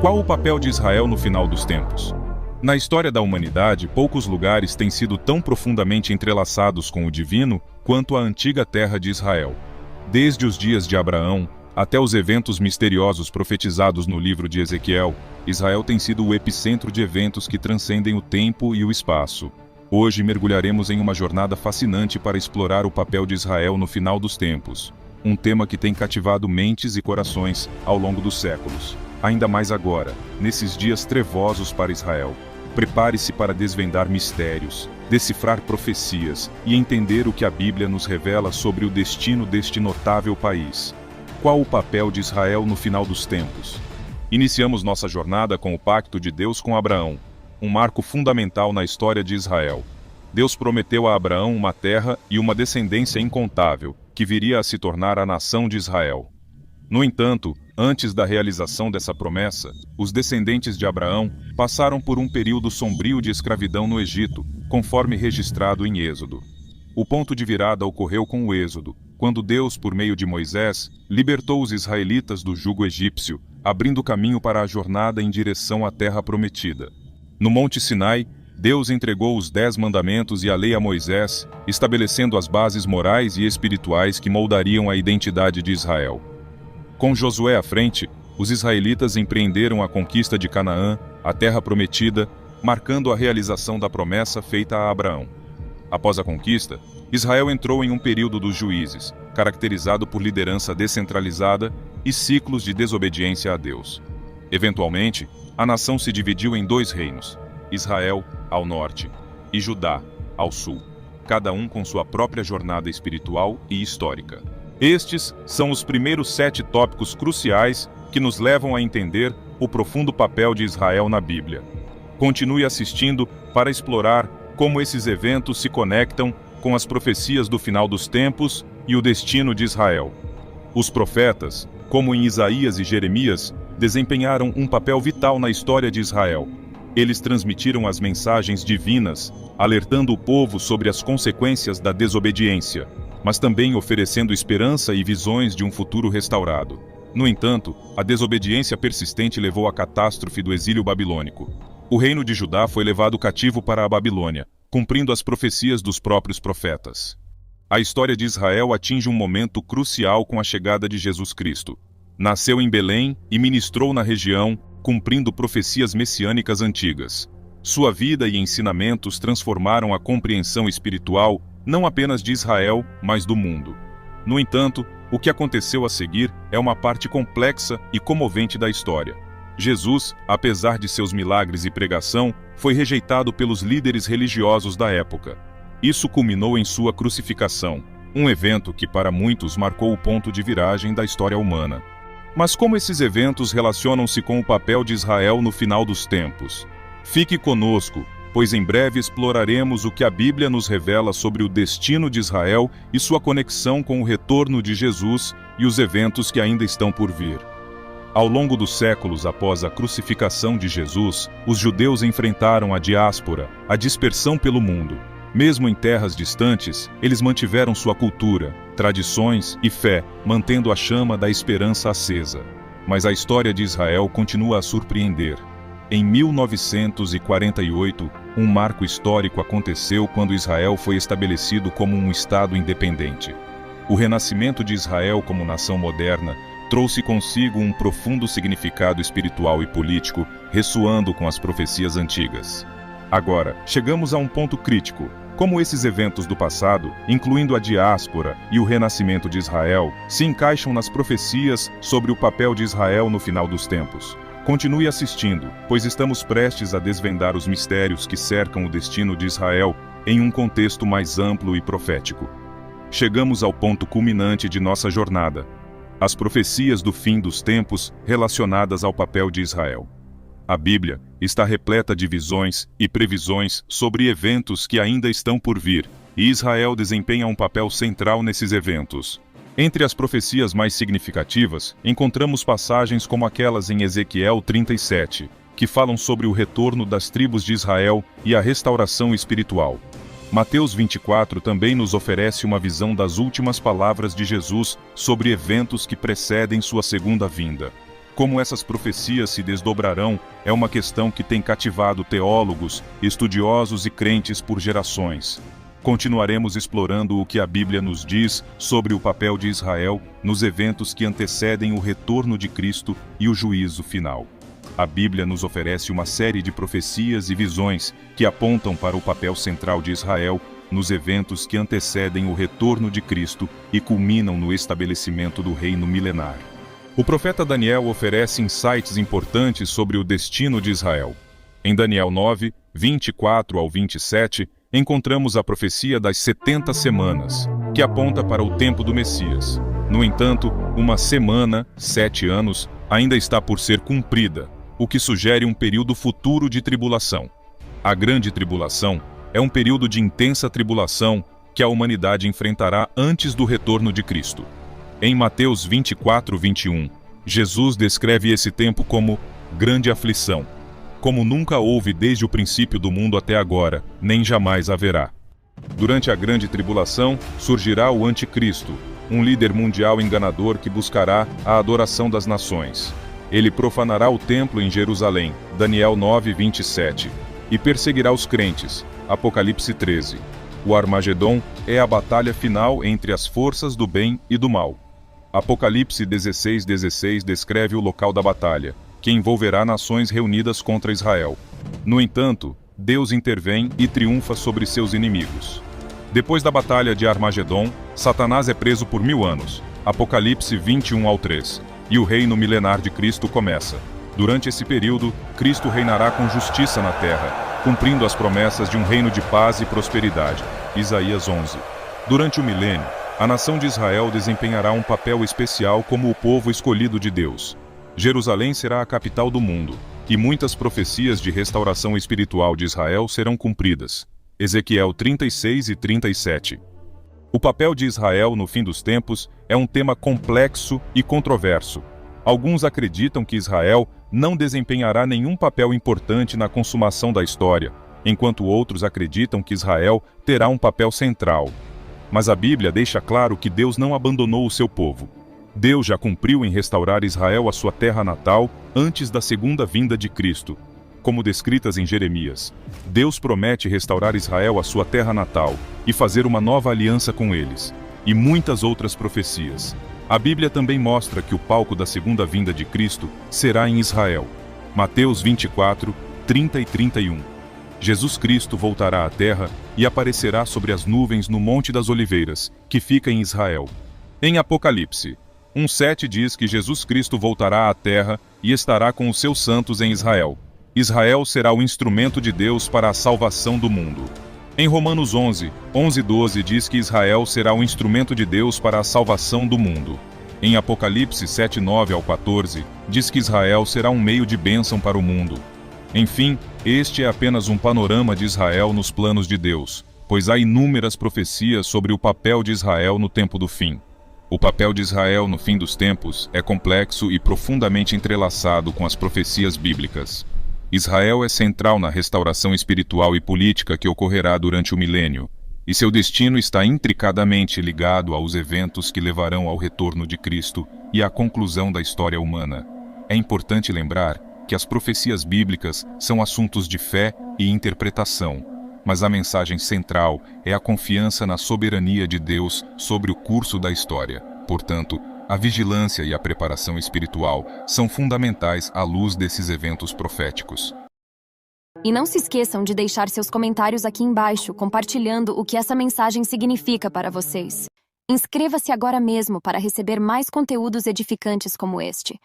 Qual o papel de Israel no final dos tempos? Na história da humanidade, poucos lugares têm sido tão profundamente entrelaçados com o divino quanto a antiga terra de Israel. Desde os dias de Abraão até os eventos misteriosos profetizados no livro de Ezequiel, Israel tem sido o epicentro de eventos que transcendem o tempo e o espaço. Hoje mergulharemos em uma jornada fascinante para explorar o papel de Israel no final dos tempos, um tema que tem cativado mentes e corações ao longo dos séculos. Ainda mais agora, nesses dias trevosos para Israel. Prepare-se para desvendar mistérios, decifrar profecias e entender o que a Bíblia nos revela sobre o destino deste notável país. Qual o papel de Israel no final dos tempos? Iniciamos nossa jornada com o pacto de Deus com Abraão, um marco fundamental na história de Israel. Deus prometeu a Abraão uma terra e uma descendência incontável, que viria a se tornar a nação de Israel. No entanto, antes da realização dessa promessa, os descendentes de Abraão passaram por um período sombrio de escravidão no Egito, conforme registrado em Êxodo. O ponto de virada ocorreu com o Êxodo, quando Deus, por meio de Moisés, libertou os israelitas do jugo egípcio, abrindo caminho para a jornada em direção à terra prometida. No Monte Sinai, Deus entregou os 10 mandamentos e a lei a Moisés, estabelecendo as bases morais e espirituais que moldariam a identidade de Israel. Com Josué à frente, os israelitas empreenderam a conquista de Canaã, a terra prometida, marcando a realização da promessa feita a Abraão. Após a conquista, Israel entrou em um período dos juízes, caracterizado por liderança descentralizada e ciclos de desobediência a Deus. Eventualmente, a nação se dividiu em 2 reinos, Israel, ao norte, e Judá, ao sul, cada um com sua própria jornada espiritual e histórica. Estes são os primeiros 7 tópicos cruciais que nos levam a entender o profundo papel de Israel na Bíblia. Continue assistindo para explorar como esses eventos se conectam com as profecias do final dos tempos e o destino de Israel. Os profetas, como em Isaías e Jeremias, desempenharam um papel vital na história de Israel. Eles transmitiram as mensagens divinas, alertando o povo sobre as consequências da desobediência, mas também oferecendo esperança e visões de um futuro restaurado. No entanto, a desobediência persistente levou à catástrofe do exílio babilônico. O reino de Judá foi levado cativo para a Babilônia, cumprindo as profecias dos próprios profetas. A história de Israel atinge um momento crucial com a chegada de Jesus Cristo. Nasceu em Belém e ministrou na região, cumprindo profecias messiânicas antigas. Sua vida e ensinamentos transformaram a compreensão espiritual não apenas de Israel, mas do mundo. No entanto, o que aconteceu a seguir é uma parte complexa e comovente da história. Jesus, apesar de seus milagres e pregação, foi rejeitado pelos líderes religiosos da época. Isso culminou em sua crucificação, um evento que para muitos marcou o ponto de viragem da história humana. Mas como esses eventos relacionam-se com o papel de Israel no final dos tempos? Fique conosco, pois em breve exploraremos o que a Bíblia nos revela sobre o destino de Israel e sua conexão com o retorno de Jesus e os eventos que ainda estão por vir. Ao longo dos séculos após a crucificação de Jesus, os judeus enfrentaram a diáspora, a dispersão pelo mundo. Mesmo em terras distantes, eles mantiveram sua cultura, tradições e fé, mantendo a chama da esperança acesa. Mas a história de Israel continua a surpreender. Em 1948, um marco histórico aconteceu quando Israel foi estabelecido como um Estado independente. O renascimento de Israel como nação moderna trouxe consigo um profundo significado espiritual e político, ressoando com as profecias antigas. Agora, chegamos a um ponto crítico. Como esses eventos do passado, incluindo a diáspora e o renascimento de Israel, se encaixam nas profecias sobre o papel de Israel no final dos tempos? Continue assistindo, pois estamos prestes a desvendar os mistérios que cercam o destino de Israel em um contexto mais amplo e profético. Chegamos ao ponto culminante de nossa jornada: as profecias do fim dos tempos relacionadas ao papel de Israel. A Bíblia está repleta de visões e previsões sobre eventos que ainda estão por vir, e Israel desempenha um papel central nesses eventos. Entre as profecias mais significativas, encontramos passagens como aquelas em Ezequiel 37, que falam sobre o retorno das tribos de Israel e a restauração espiritual. Mateus 24 também nos oferece uma visão das últimas palavras de Jesus sobre eventos que precedem sua segunda vinda. Como essas profecias se desdobrarão é uma questão que tem cativado teólogos, estudiosos e crentes por gerações. Continuaremos explorando o que a Bíblia nos diz sobre o papel de Israel nos eventos que antecedem o retorno de Cristo e o juízo final. A Bíblia nos oferece uma série de profecias e visões que apontam para o papel central de Israel nos eventos que antecedem o retorno de Cristo e culminam no estabelecimento do reino milenar. O profeta Daniel oferece insights importantes sobre o destino de Israel. Em Daniel 9, 24 ao 27, encontramos a profecia das 70 semanas, que aponta para o tempo do Messias. No entanto, uma semana, 7 anos, ainda está por ser cumprida, o que sugere um período futuro de tribulação. A grande tribulação é um período de intensa tribulação que a humanidade enfrentará antes do retorno de Cristo. Em Mateus 24, 21, Jesus descreve esse tempo como grande aflição, como nunca houve desde o princípio do mundo até agora, nem jamais haverá. Durante a grande tribulação, surgirá o Anticristo, um líder mundial enganador que buscará a adoração das nações. Ele profanará o templo em Jerusalém, Daniel 9, 27, e perseguirá os crentes, Apocalipse 13. O Armagedon é a batalha final entre as forças do bem e do mal. Apocalipse 16, 16 descreve o local da batalha, que envolverá nações reunidas contra Israel. No entanto, Deus intervém e triunfa sobre seus inimigos. Depois da batalha de Armagedon, Satanás é preso por 1000 anos, Apocalipse 21 ao 3, e o reino milenar de Cristo começa. Durante esse período, Cristo reinará com justiça na terra, cumprindo as promessas de um reino de paz e prosperidade. Isaías 11. Durante o milênio, a nação de Israel desempenhará um papel especial como o povo escolhido de Deus. Jerusalém será a capital do mundo, e muitas profecias de restauração espiritual de Israel serão cumpridas. Ezequiel 36 e 37. O papel de Israel no fim dos tempos é um tema complexo e controverso. Alguns acreditam que Israel não desempenhará nenhum papel importante na consumação da história, enquanto outros acreditam que Israel terá um papel central. Mas a Bíblia deixa claro que Deus não abandonou o seu povo. Deus já cumpriu em restaurar Israel à sua terra natal antes da segunda vinda de Cristo. Como descritas em Jeremias, Deus promete restaurar Israel à sua terra natal e fazer uma nova aliança com eles, e muitas outras profecias. A Bíblia também mostra que o palco da segunda vinda de Cristo será em Israel. Mateus 24, 30 e 31. Jesus Cristo voltará à terra e aparecerá sobre as nuvens no Monte das Oliveiras, que fica em Israel. Em Apocalipse 1:7 diz que Jesus Cristo voltará à terra e estará com os seus santos em Israel. Israel será o instrumento de Deus para a salvação do mundo. Em Romanos 11, 11 e 12 diz que Israel será o instrumento de Deus para a salvação do mundo. Em Apocalipse 7, 9 ao 14, diz que Israel será um meio de bênção para o mundo. Enfim, este é apenas um panorama de Israel nos planos de Deus, pois há inúmeras profecias sobre o papel de Israel no tempo do fim. O papel de Israel no fim dos tempos é complexo e profundamente entrelaçado com as profecias bíblicas. Israel é central na restauração espiritual e política que ocorrerá durante o milênio, e seu destino está intricadamente ligado aos eventos que levarão ao retorno de Cristo e à conclusão da história humana. É importante lembrar que as profecias bíblicas são assuntos de fé e interpretação, mas a mensagem central é a confiança na soberania de Deus sobre o curso da história. Portanto, a vigilância e a preparação espiritual são fundamentais à luz desses eventos proféticos. E não se esqueçam de deixar seus comentários aqui embaixo, compartilhando o que essa mensagem significa para vocês. Inscreva-se agora mesmo para receber mais conteúdos edificantes como este.